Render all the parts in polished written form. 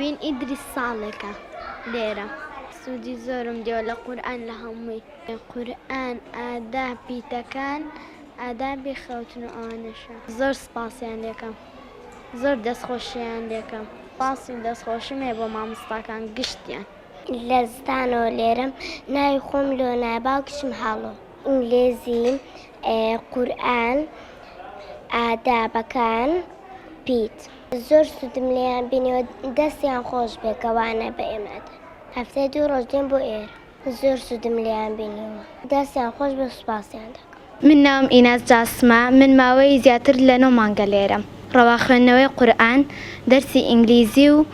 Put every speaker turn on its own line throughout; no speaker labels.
ناوین ئیدریس ساڵێکە لێرە. سوودی زۆرم دیوە لە قورئان لە هەمووی. قورئان ئادابیتەکان ئادابی خەوتن و ئەوانەشە. زۆر سپاسیان لێکەم، زۆر دەستخۆشییان لێکەم. باسی دەستخۆشم هەیە بۆ مامۆستاکان گشتیان.
لە زستانەوە لێرەم ناوی خۆم لۆنای باوکشم هەڵۆ. ئینگلیزی، قورئان، ئادابەکان، پیت. زۆر سوودم لێیان بینیوە دەستیان خۆش بێکەوانە بە ئێمەدا. هەفتەی 2 ڕۆژ دێم بۆ ئێرە. زۆر سوودم لێیان بینیوە دەستیان خۆش بە سوپاسیان دەکەم.
من ناوم ئیناس جاسمە، من ماوەی زیاتر لە 9 مانگە لێرەم. ڕەوا خوێندنەوەی قورئان، دەرسی ئینگلیزی و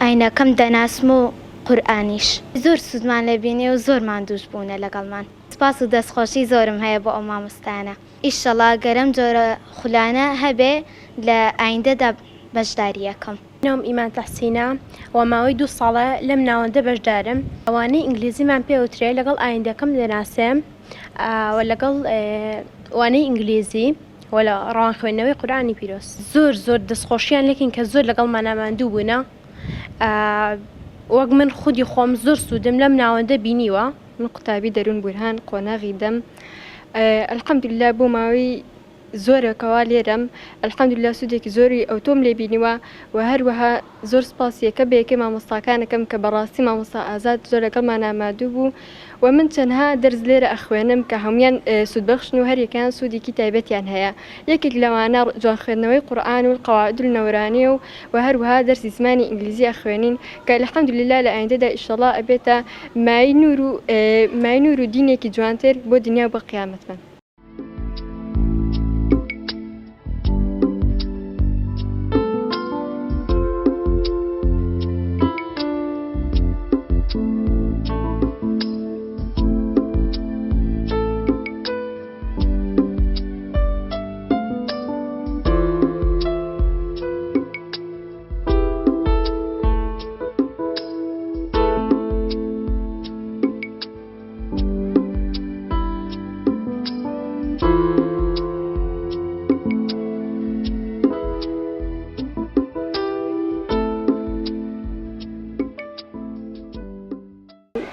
ئاینەکەم دەناسم و قورئانیش. زۆر سوودمان لێ بینی و زۆرمان دووش بوونە لەگەڵمان. سپاس و دەستخۆشی زۆرم هەیە بۆ ئەو مامۆستایانە. ئیشەڵا گەرەم جۆرە خولانە هەبێ لە ئایندەدا بەشداری یەکەم.
ناوم ئیمان تەحسینە و ماوەی 2 ساڵە لەم ناوەندە بەشدارم. ئەوانەی ئینگلیزیمان پێوترێ لەگەڵ ئایندەکەم دەناسێم و لەگەڵ ئەوانەی ئینگلیزی و لە ڕەوان خوێندنەوەی قورئانی پیرۆز. زۆر دەستخۆشییان لێکین کە زۆر لەگەڵمان ئاماندوو بوونە. وەک من خودی خۆم زۆر سوودم لەم ناوەندە بینیوە.
من قوتابی دەروون بورهان قۆناغی دەم. ئەلحەمدوللا بۆ ماوەی زۆرێکەوە لێرەم ئەلحەمدوللا سوودێکی زۆری ئەو تۆم لێ بینیوە و هەروەها زۆر سپاسیەکە بەیەکەی مامۆستاکانەکەم کە بەڕاستی مامۆستا ئازاد زۆر لەگەڵمان ئامادوو بوو و من چەندها دەرس لێرە ئەخوێنم کە هەمویان سوودبەخشن و هەریەکیان سوودێکی تایبەتیان هەیە. یەکێک لەوانە جوان خوێندنەوەی قورئان و القەواعید النەورانی و هەروەها دەرسی زمانی ئینگلیزی ئەخوێنین کە ئەلحەمدوللا لە ئایندەدا ئیشەڵا ئەبێتە مای نور و دینێکی جوانتر بۆ دنیا و بۆ قیامەتمان.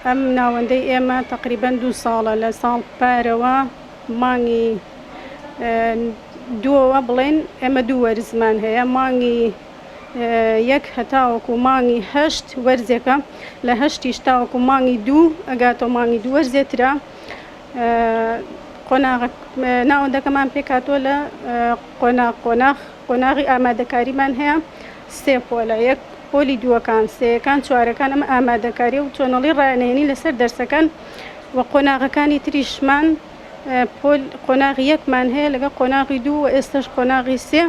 ئەم ناوەندەی ئێمە تقریبەن 2 ساڵە لە ساڵ پارەوە مانگی دووەوە بڵێن ئێمە 2 وەرزمان هەیە. مانگی 1 هەتاوەکو مانگی 8 وەرزێکە، لە 8 تاوەکو مانگی 2 ئەگاتەوە مانگی 2 وەرزێترا. ناوەندەکەمان پێکاتۆ لە قۆناغی ئامادەکاریمان هەیە 3 پۆلە. 1 پۆلی 2ەکان، 3یەکان، 4یەکان ئەمە ئامادەکاری و چۆنەڵی ڕایانێنی لەسەر دەرسەکان و قۆناغەکانی تریشمان قۆناغی 1مان هەیە لەگە قۆناغی 2 و ئێستش قۆناغی 3